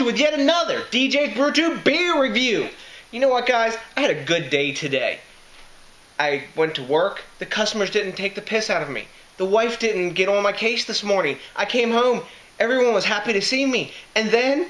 With yet another DJs BrewTube beer review. You know what, guys? I had a good day today. I went to work. The customers didn't take the piss out of me. The wife didn't get on my case this morning. I came home. Everyone was happy to see me. And then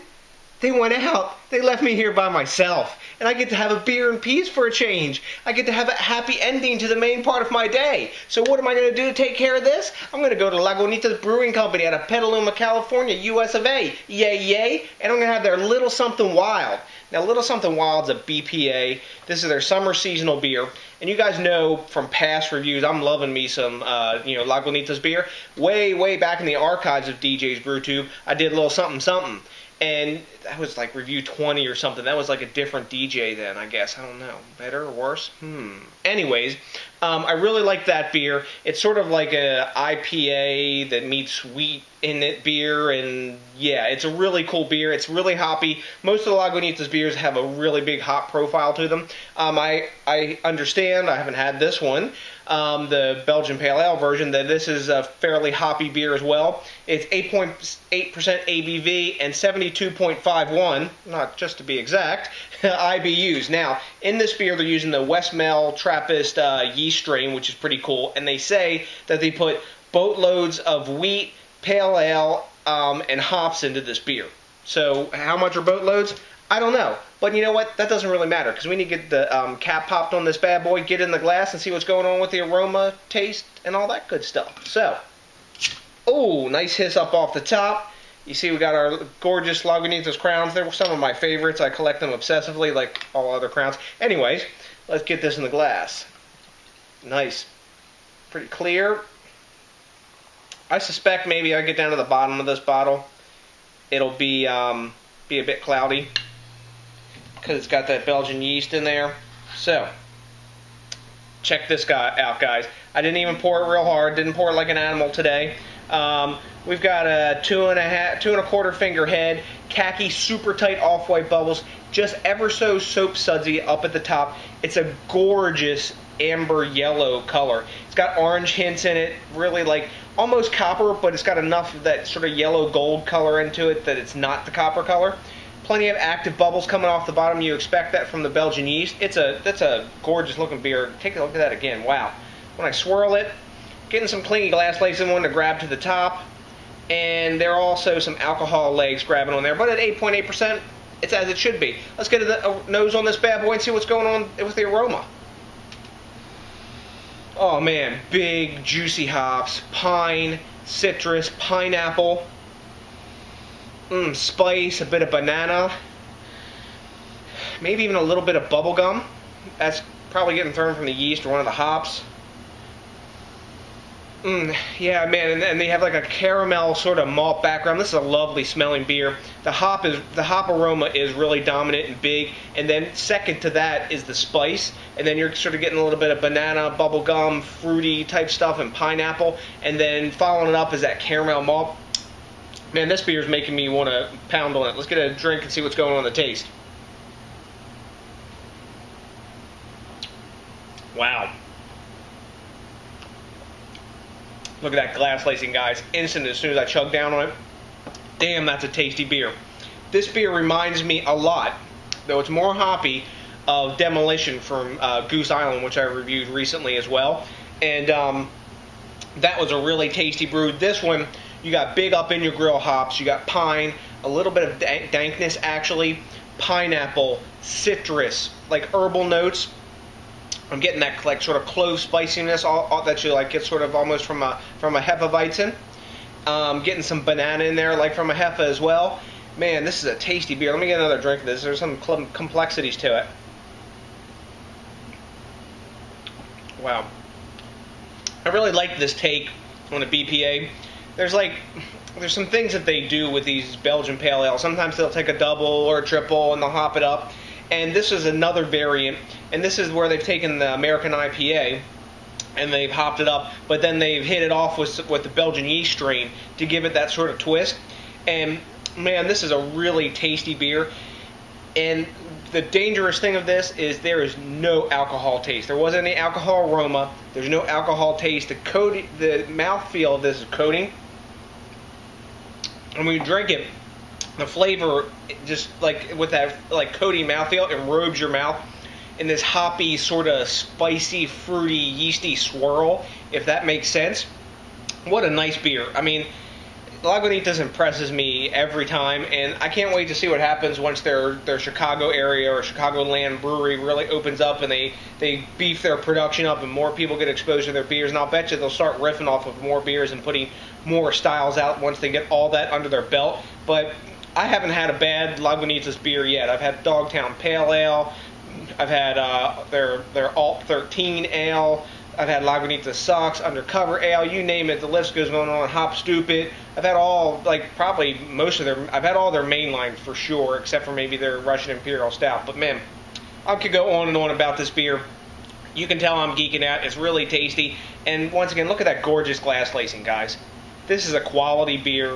they went out. They left me here by myself. And I get to have a beer in peace for a change. I get to have a happy ending to the main part of my day. So what am I going to do to take care of this? I'm going to go to Lagunitas Brewing Company out of Petaluma, California, US of A. Yay, yay. And I'm going to have their Little Simpin Wild. Now, Little Simpin Wild's a BPA. This is their summer seasonal beer. And you guys know from past reviews, I'm loving me some, Lagunitas beer. Way back in the archives of DJs BrewTube, I did a little something something. And that was like review 20 or something. That was like a different DJ then, I guess. I don't know. Better or worse? Anyways, I really like that beer. It's sort of like a IPA that meets wheat in it beer. And yeah, it's a really cool beer. It's really hoppy. Most of the Lagunitas beers have a really big hop profile to them. I understand. I haven't had this one. The Belgian Pale Ale version, that this is a fairly hoppy beer as well. It's 8.8% ABV and 72.51, not just to be exact, IBUs. Now, in this beer, they're using the Westmalle Trappist yeast strain, which is pretty cool, and they say that they put boatloads of wheat, pale ale, and hops into this beer. So, how much are boatloads? I don't know. But you know what? That doesn't really matter, because we need to get the cap popped on this bad boy, get in the glass, and see what's going on with the aroma, taste, and all that good stuff. So, oh, nice hiss up off the top. You see we got our gorgeous Lagunitas crowns. They're some of my favorites. I collect them obsessively, like all other crowns. Anyways, let's get this in the glass. Nice. Pretty clear. I suspect maybe I get down to the bottom of this bottle, it'll be a bit cloudy, because it's got that Belgian yeast in there. So, check this guy out, guys. I didn't even pour it real hard. Didn't pour it like an animal today. We've got a 2 1/4 finger head, khaki, super tight off-white bubbles, just ever so soap sudsy up at the top. It's a gorgeous amber yellow color. It's got orange hints in it, really like almost copper, but it's got enough of that sort of yellow gold color into it that it's not the copper color. Plenty of active bubbles coming off the bottom. You expect that from the Belgian yeast. That's a gorgeous looking beer. Take a look at that again. Wow. When I swirl it, getting some clingy glass legs in one to grab to the top, and there are also some alcohol legs grabbing on there. But at 8.8%, it's as it should be. Let's get a nose on this bad boy and see what's going on with the aroma. Oh man, big juicy hops, pine, citrus, pineapple. Spice, a bit of banana, maybe even a little bit of bubble gum. That's probably getting thrown from the yeast or one of the hops. Yeah, man, and they have like a caramel sort of malt background. This is a lovely smelling beer. The hop aroma is really dominant and big, and then second to that is the spice, and then you're sort of getting a little bit of banana, bubble gum, fruity type stuff, and pineapple, and then following it up is that caramel malt. Man, this beer is making me want to pound on it. Let's get a drink and see what's going on in the taste. Wow. Look at that glass lacing, guys. Instant as soon as I chug down on it. Damn, that's a tasty beer. This beer reminds me a lot, though it's more hoppy, of Demolition from Goose Island, which I reviewed recently as well. And that was a really tasty brew. This one, you got big up in your grill hops. You got pine, a little bit of dankness actually, pineapple, citrus, like herbal notes. I'm getting that like sort of clove spiciness all that you like get sort of almost from a Hefeweizen. Getting some banana in there like from a Hefe as well. Man, this is a tasty beer. Let me get another drink of this. There's some complexities to it. Wow. I really like this take on a BPA. There's some things that they do with these Belgian Pale Ale. Sometimes they'll take a double or a triple and they'll hop it up. And this is another variant. And this is where they've taken the American IPA and they've hopped it up, but then they've hit it off with the Belgian yeast strain to give it that sort of twist. And man, this is a really tasty beer. And the dangerous thing of this is there is no alcohol taste. There wasn't any alcohol aroma. There's no alcohol taste. The mouthfeel of this is coating. And when you drink it, the flavor, just like with that like coating mouthfeel, it robes your mouth in this hoppy, sort of spicy, fruity, yeasty swirl, if that makes sense. What a nice beer. I mean, Lagunitas impresses me every time, and I can't wait to see what happens once their Chicago area or Chicagoland brewery really opens up and they beef their production up and more people get exposed to their beers. And I'll bet you they'll start riffing off of more beers and putting more styles out once they get all that under their belt. But I haven't had a bad Lagunitas beer yet. I've had Dogtown Pale Ale. I've had their Alt 13 Ale. I've had Lagunitas Socks, Undercover Ale, you name it. The list goes on. Hop Stupid. I've had all, like, probably most of I've had all their mainline for sure, except for maybe their Russian Imperial Stout. But man, I could go on and on about this beer. You can tell I'm geeking out. It's really tasty. And once again, look at that gorgeous glass lacing, guys. This is a quality beer,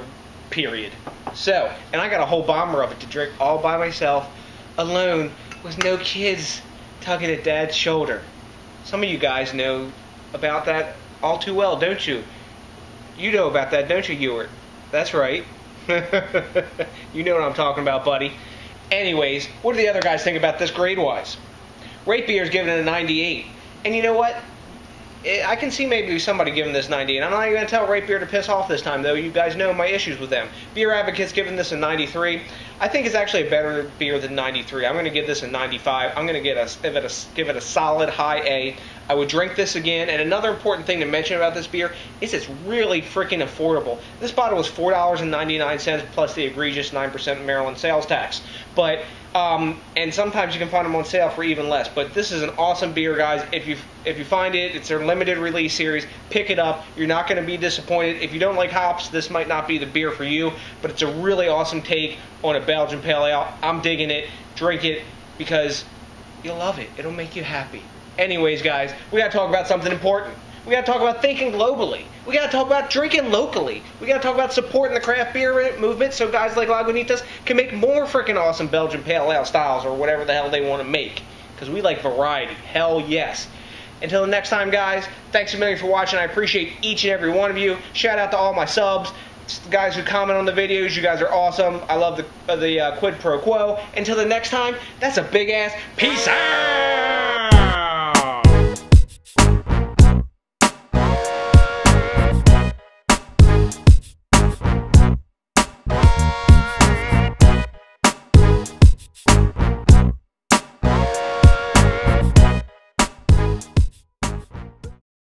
period. So, and I got a whole bomber of it to drink all by myself, alone, with no kids tugging at Dad's shoulder. Some of you guys know about that all too well, don't you? You know about that, don't you, Ewart? That's right. You know what I'm talking about, buddy. Anyways, what do the other guys think about this grade-wise? Rate Beer's giving it a 98. And you know what? I can see maybe somebody giving this 98. I'm not even going to tell Rate Beer to piss off this time, though. You guys know my issues with them. Beer Advocate's giving this a 93. I think it's actually a better beer than 93. I'm going to give this a 95. I'm going to give it a solid high A. I would drink this again. And another important thing to mention about this beer is it's really freaking affordable. This bottle was $4.99 plus the egregious 9% Maryland sales tax. But and sometimes you can find them on sale for even less. But this is an awesome beer, guys. If you find it, it's their limited release series. Pick it up. You're not going to be disappointed. If you don't like hops, this might not be the beer for you. But it's a really awesome take on a Belgian Pale Ale. I'm digging it. Drink it because you'll love it. It'll make you happy. Anyways, guys, we got to talk about something important. We got to talk about thinking globally. We got to talk about drinking locally. We got to talk about supporting the craft beer movement so guys like Lagunitas can make more freaking awesome Belgian Pale Ale styles or whatever the hell they want to make. Because we like variety. Hell yes. Until the next time, guys, thanks a million for watching. I appreciate each and every one of you. Shout out to all my subs. The guys who comment on the videos, you guys are awesome. I love the quid pro quo. Until the next time, that's a big ass peace out.